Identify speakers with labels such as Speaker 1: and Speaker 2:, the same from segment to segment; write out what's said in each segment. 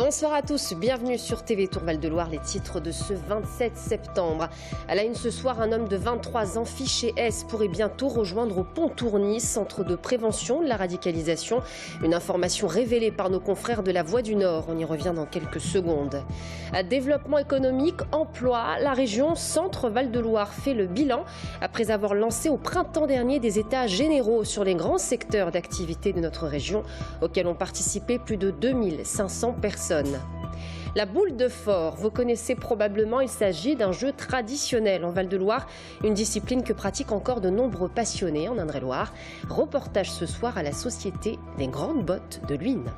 Speaker 1: Bonsoir à tous, bienvenue sur TV Tour Val-de-Loire, les titres de ce 27 septembre. À la une ce soir, un homme de 23 ans, fiché S, pourrait bientôt rejoindre au Pont-Tourny, centre de prévention de la radicalisation. Une information révélée par nos confrères de La Voix du Nord, on y revient dans quelques secondes. À développement économique, emploi, la région Centre Val-de-Loire fait le bilan après avoir lancé au printemps dernier des états généraux sur les grands secteurs d'activité de notre région, auxquels ont participé plus de 2500 personnes. La boule de fort, vous connaissez probablement, il s'agit d'un jeu traditionnel en Val-de-Loire, une discipline que pratiquent encore de nombreux passionnés en Indre-et-Loire. Reportage ce soir à la Société des Grandes Bottes de Luynes.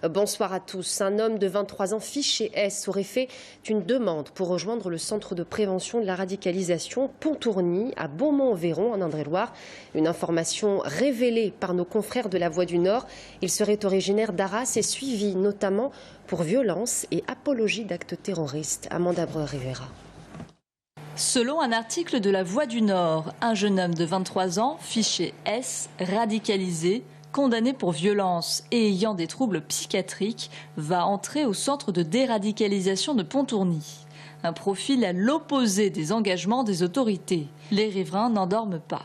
Speaker 1: Bonsoir à tous. Un homme de 23 ans fiché S aurait fait une demande pour rejoindre le centre de prévention de la radicalisation Pont-Tourny à Beaumont-Auvergne en Indre-et-Loire. Une information révélée par nos confrères de La Voix du Nord. Il serait originaire d'Arras et suivi notamment pour violence et apologie d'actes terroristes. Amanda Breu-Rivera.
Speaker 2: Selon un article de La Voix du Nord, un jeune homme de 23 ans, fiché S, radicalisé, condamné pour violence et ayant des troubles psychiatriques, va entrer au centre de déradicalisation de Pont-Tourny. Un profil à l'opposé des engagements des autorités. Les riverains n'en dorment pas.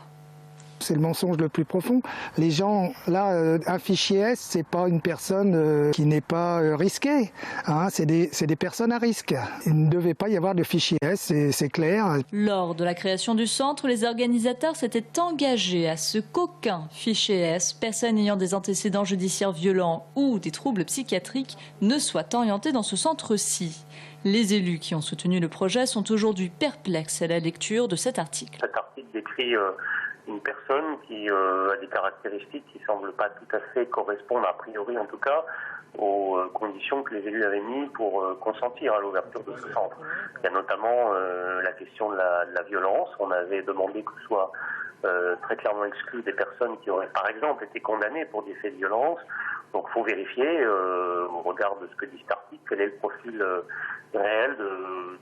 Speaker 3: C'est le mensonge le plus profond. Les gens, là, un fichier S, c'est pas une personne qui n'est pas risquée. Hein, c'est des personnes à risque. Il ne devait pas y avoir de fichier S, c'est clair.
Speaker 2: Lors de la création du centre, les organisateurs s'étaient engagés à ce qu'aucun fichier S, personne ayant des antécédents judiciaires violents ou des troubles psychiatriques, ne soit orienté dans ce centre-ci. Les élus qui ont soutenu le projet sont aujourd'hui perplexes à la lecture de cet article.
Speaker 4: Cet article décrit une personne qui a des caractéristiques qui ne semblent pas tout à fait correspondre, a priori en tout cas, aux conditions que les élus avaient mises pour consentir à l'ouverture de ce centre. Il y a notamment la question de la violence. On avait demandé que ce soit très clairement exclu des personnes qui auraient par exemple été condamnées pour des faits de violence. Donc il faut vérifier, au regard de ce que dit cet article, quel est le profil réel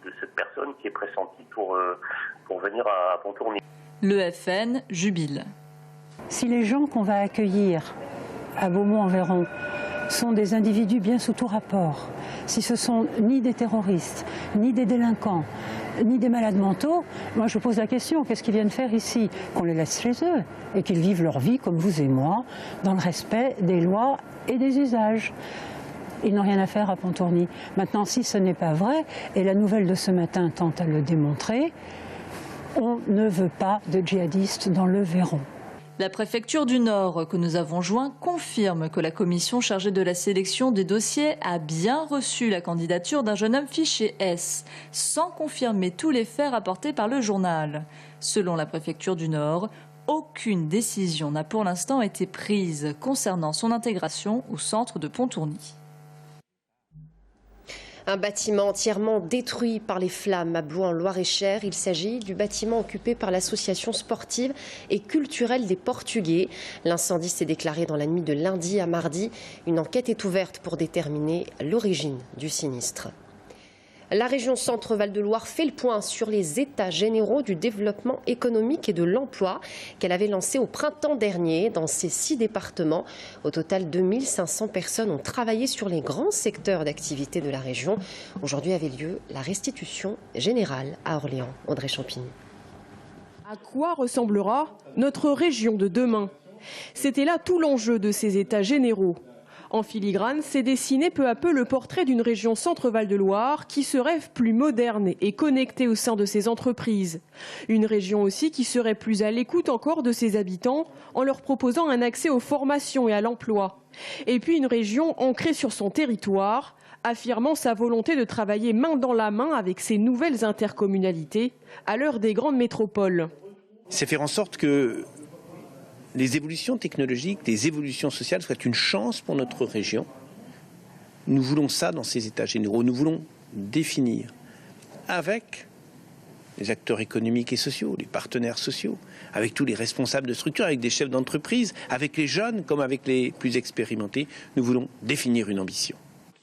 Speaker 4: de cette personne qui est pressentie pour venir à Pont-Tourny.
Speaker 2: Le FN jubile.
Speaker 5: Si les gens qu'on va accueillir à Beaumont-Auvergne sont des individus bien sous tout rapport, si ce sont ni des terroristes, ni des délinquants, ni des malades mentaux, moi je pose la question, qu'est-ce qu'ils viennent faire ici? Qu'on les laisse chez eux et qu'ils vivent leur vie comme vous et moi, dans le respect des lois et des usages. Ils n'ont rien à faire à Pont-Tourny. Maintenant, si ce n'est pas vrai, et la nouvelle de ce matin tente à le démontrer, on ne veut pas de djihadistes dans le Verron.
Speaker 2: La préfecture du Nord, que nous avons joint, confirme que la commission chargée de la sélection des dossiers a bien reçu la candidature d'un jeune homme fiché S, sans confirmer tous les faits rapportés par le journal. Selon la préfecture du Nord, aucune décision n'a pour l'instant été prise concernant son intégration au centre de Pont-Tourny.
Speaker 1: Un bâtiment entièrement détruit par les flammes à Blois en Loir-et-Cher. Il s'agit du bâtiment occupé par l'association sportive et culturelle des Portugais. L'incendie s'est déclaré dans la nuit de lundi à mardi. Une enquête est ouverte pour déterminer l'origine du sinistre. La région Centre Val-de-Loire fait le point sur les états généraux du développement économique et de l'emploi qu'elle avait lancé au printemps dernier dans ses 6 départements. Au total, 2500 personnes ont travaillé sur les grands secteurs d'activité de la région. Aujourd'hui avait lieu la restitution générale à Orléans. Audrey Champigny.
Speaker 6: À quoi ressemblera notre région de demain? C'était là tout l'enjeu de ces états généraux. En filigrane, s'est dessiné peu à peu le portrait d'une région Centre-Val-de-Loire qui se rêve plus moderne et connectée au sein de ses entreprises. Une région aussi qui serait plus à l'écoute encore de ses habitants en leur proposant un accès aux formations et à l'emploi. Et puis une région ancrée sur son territoire, affirmant sa volonté de travailler main dans la main avec ses nouvelles intercommunalités à l'heure des grandes métropoles.
Speaker 7: C'est faire en sorte que les évolutions technologiques, les évolutions sociales soient une chance pour notre région. Nous voulons ça dans ces états généraux. Nous voulons définir avec les acteurs économiques et sociaux, les partenaires sociaux, avec tous les responsables de structures, avec des chefs d'entreprise, avec les jeunes comme avec les plus expérimentés. Nous voulons définir une ambition.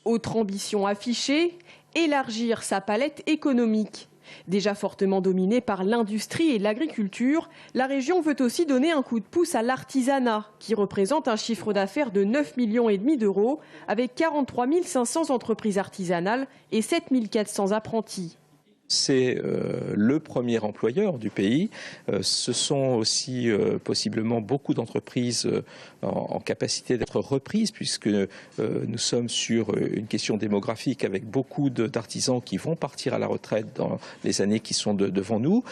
Speaker 6: Autre ambition affichée, élargir sa palette économique. Déjà fortement dominée par l'industrie et l'agriculture, la région veut aussi donner un coup de pouce à l'artisanat, qui représente un chiffre d'affaires de 9,5 millions d'euros, avec 43 500 entreprises artisanales et 7 400 apprentis.
Speaker 8: C'est le premier employeur du pays. Ce sont aussi possiblement beaucoup d'entreprises en capacité d'être reprises, puisque nous sommes sur une question démographique avec beaucoup d'artisans qui vont partir à la retraite dans les années qui sont devant nous.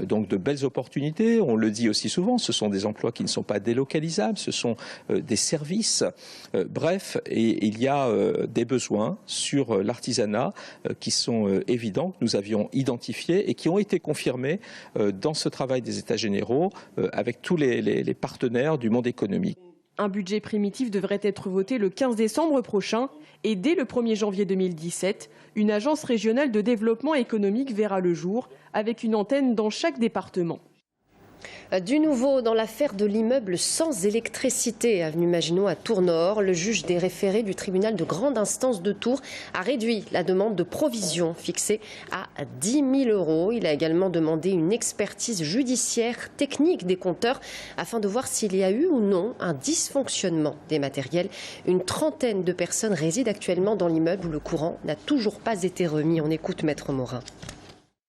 Speaker 8: Donc de belles opportunités. On le dit aussi souvent, ce sont des emplois qui ne sont pas délocalisables, ce sont des services. Bref, et il y a des besoins sur l'artisanat qui sont évidents, que nous avions identifiés et qui ont été confirmés dans ce travail des États généraux avec tous les partenaires du monde économique.
Speaker 6: Un budget primitif devrait être voté le 15 décembre prochain et dès le 1er janvier 2017, une agence régionale de développement économique verra le jour avec une antenne dans chaque département.
Speaker 1: Du nouveau dans l'affaire de l'immeuble sans électricité, avenue Maginot à Tours-Nord. Le juge des référés du tribunal de grande instance de Tours a réduit la demande de provision fixée à 10 000 euros. Il a également demandé une expertise judiciaire technique des compteurs afin de voir s'il y a eu ou non un dysfonctionnement des matériels. Une trentaine de personnes résident actuellement dans l'immeuble où le courant n'a toujours pas été remis. On écoute Maître Morin.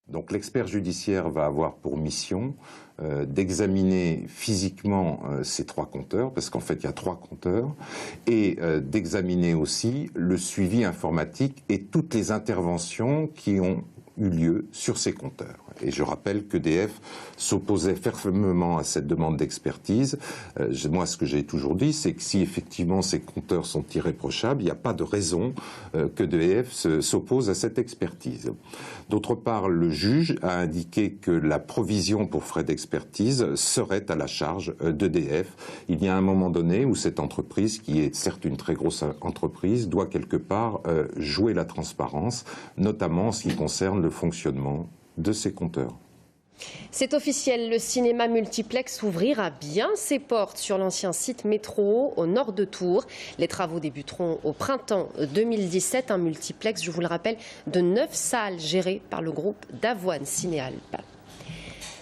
Speaker 9: Donc l'expert judiciaire va avoir pour mission d'examiner physiquement ces 3 compteurs, parce qu'en fait il y a 3 compteurs, et d'examiner aussi le suivi informatique et toutes les interventions qui ont eu lieu sur ces compteurs. Et je rappelle qu'EDF s'opposait fermement à cette demande d'expertise. Moi, ce que j'ai toujours dit, c'est que si effectivement ces compteurs sont irréprochables, il n'y a pas de raison qu'EDF s'oppose à cette expertise. D'autre part, le juge a indiqué que la provision pour frais d'expertise serait à la charge d'EDF. Il y a un moment donné où cette entreprise, qui est certes une très grosse entreprise, doit quelque part jouer la transparence, notamment en ce qui concerne le fonctionnement de ces compteurs.
Speaker 1: C'est officiel, le cinéma multiplex ouvrira bien ses portes sur l'ancien site Métro au nord de Tours. Les travaux débuteront au printemps 2017. Un multiplex, je vous le rappelle, de 9 salles gérées par le groupe d'Avoine Cinéalpes.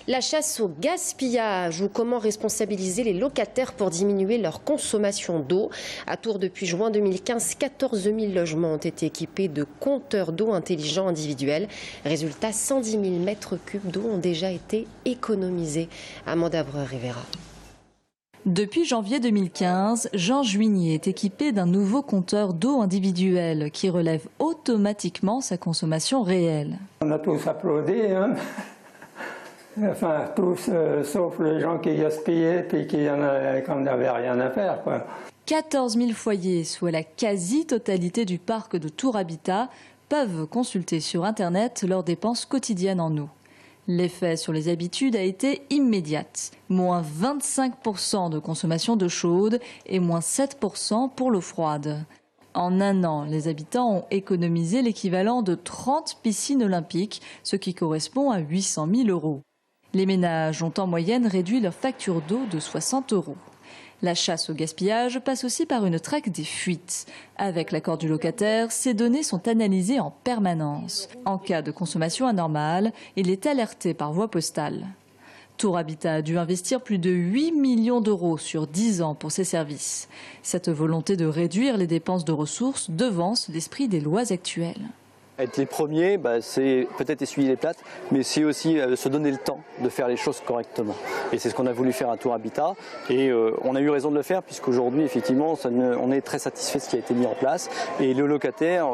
Speaker 1: La chasse au gaspillage ou comment responsabiliser les locataires pour diminuer leur consommation d'eau. À Tours, depuis juin 2015, 14 000 logements ont été équipés de compteurs d'eau intelligents individuels. Résultat, 110 000 mètres cubes d'eau ont déjà été économisés. Amanda Breur-Rivera.
Speaker 2: Depuis janvier 2015, Jean Juigné est équipé d'un nouveau compteur d'eau individuel qui relève automatiquement sa consommation réelle.
Speaker 10: On a tous applaudi, hein. Enfin, tous, sauf les gens qui gaspillaient et qui n'avaient rien à faire, quoi.
Speaker 2: 14 000 foyers, soit la quasi-totalité du parc de Tours Habitat, peuvent consulter sur Internet leurs dépenses quotidiennes en eau. L'effet sur les habitudes a été immédiat. Moins 25% de consommation d'eau chaude et moins 7% pour l'eau froide. En un an, les habitants ont économisé l'équivalent de 30 piscines olympiques, ce qui correspond à 800 000 euros. Les ménages ont en moyenne réduit leur facture d'eau de 60 euros. La chasse au gaspillage passe aussi par une traque des fuites. Avec l'accord du locataire, ces données sont analysées en permanence. En cas de consommation anormale, il est alerté par voie postale. Tours Habitat a dû investir plus de 8 millions d'euros sur 10 ans pour ses services. Cette volonté de réduire les dépenses de ressources devance l'esprit des lois actuelles.
Speaker 11: Être les premiers, c'est peut-être essuyer les plates, mais c'est aussi se donner le temps de faire les choses correctement. Et c'est ce qu'on a voulu faire à Tours Habitat. Et on a eu raison de le faire, puisqu'aujourd'hui, effectivement, on est très satisfait de ce qui a été mis en place. Et les locataires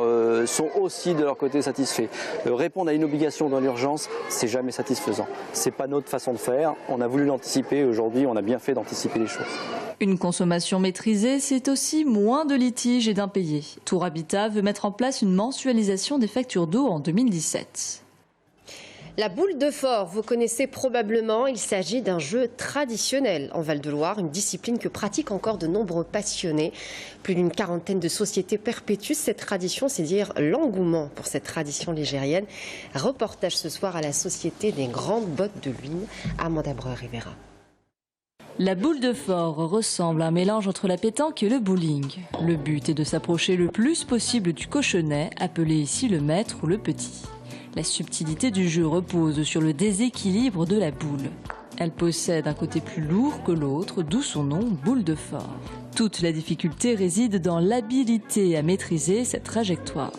Speaker 11: sont aussi de leur côté satisfaits. Répondre à une obligation dans l'urgence, c'est jamais satisfaisant. C'est pas notre façon de faire. On a voulu l'anticiper. Aujourd'hui, on a bien fait d'anticiper les choses.
Speaker 2: Une consommation maîtrisée, c'est aussi moins de litiges et d'impayés. Tours Habitat veut mettre en place une mensualisation des factures d'eau en 2017.
Speaker 1: La boule de phare, vous connaissez probablement, il s'agit d'un jeu traditionnel en Val-de-Loire, une discipline que pratiquent encore de nombreux passionnés. Plus d'une quarantaine de sociétés perpétuent cette tradition, c'est dire l'engouement pour cette tradition ligérienne. Reportage ce soir à la Société des Grandes Bottes de Luynes, Amanda Breur-Rivera.
Speaker 2: La boule de phare ressemble à un mélange entre la pétanque et le bowling. Le but est de s'approcher le plus possible du cochonnet, appelé ici le maître ou le petit. La subtilité du jeu repose sur le déséquilibre de la boule. Elle possède un côté plus lourd que l'autre, d'où son nom, boule de fort. Toute la difficulté réside dans l'habilité à maîtriser cette trajectoire.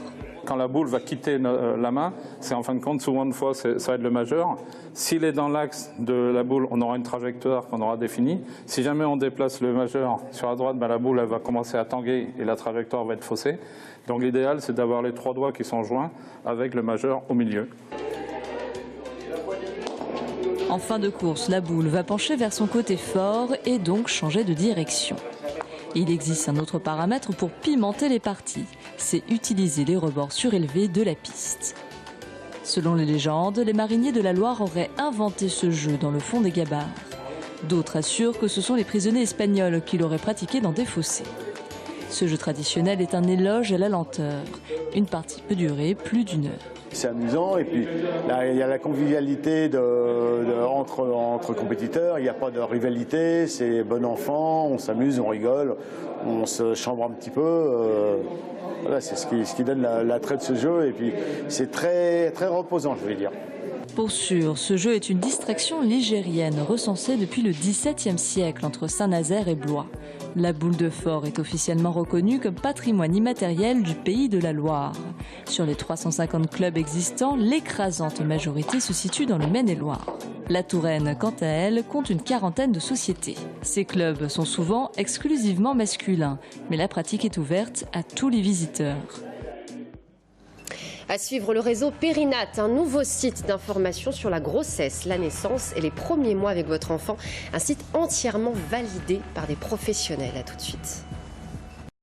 Speaker 12: Quand la boule va quitter la main, c'est en fin de compte, souvent une fois, ça va être le majeur. S'il est dans l'axe de la boule, on aura une trajectoire qu'on aura définie. Si jamais on déplace le majeur sur la droite, la boule elle va commencer à tanguer et la trajectoire va être faussée. Donc l'idéal, c'est d'avoir les 3 doigts qui sont joints avec le majeur au milieu.
Speaker 2: En fin de course, la boule va pencher vers son côté fort et donc changer de direction. Il existe un autre paramètre pour pimenter les parties, c'est utiliser les rebords surélevés de la piste. Selon les légendes, les mariniers de la Loire auraient inventé ce jeu dans le fond des gabarres. D'autres assurent que ce sont les prisonniers espagnols qui l'auraient pratiqué dans des fossés. Ce jeu traditionnel est un éloge à la lenteur. Une partie peut durer plus d'1 heure.
Speaker 13: C'est amusant et puis là, il y a la convivialité entre compétiteurs, il n'y a pas de rivalité, c'est bon enfant, on s'amuse, on rigole, on se chambre un petit peu. Voilà, c'est ce qui donne l'attrait de ce jeu et puis c'est très, très reposant, je vais dire.
Speaker 2: Pour sûr, ce jeu est une distraction ligérienne recensée depuis le XVIIe siècle entre Saint-Nazaire et Blois. La boule de fort est officiellement reconnue comme patrimoine immatériel du pays de la Loire. Sur les 350 clubs existants, l'écrasante majorité se situe dans le Maine-et-Loire. La Touraine, quant à elle, compte une 40aine de sociétés. Ces clubs sont souvent exclusivement masculins, mais la pratique est ouverte à tous les visiteurs.
Speaker 1: À suivre le réseau Périnat, un nouveau site d'information sur la grossesse, la naissance et les premiers mois avec votre enfant. Un site entièrement validé par des professionnels. À tout de suite.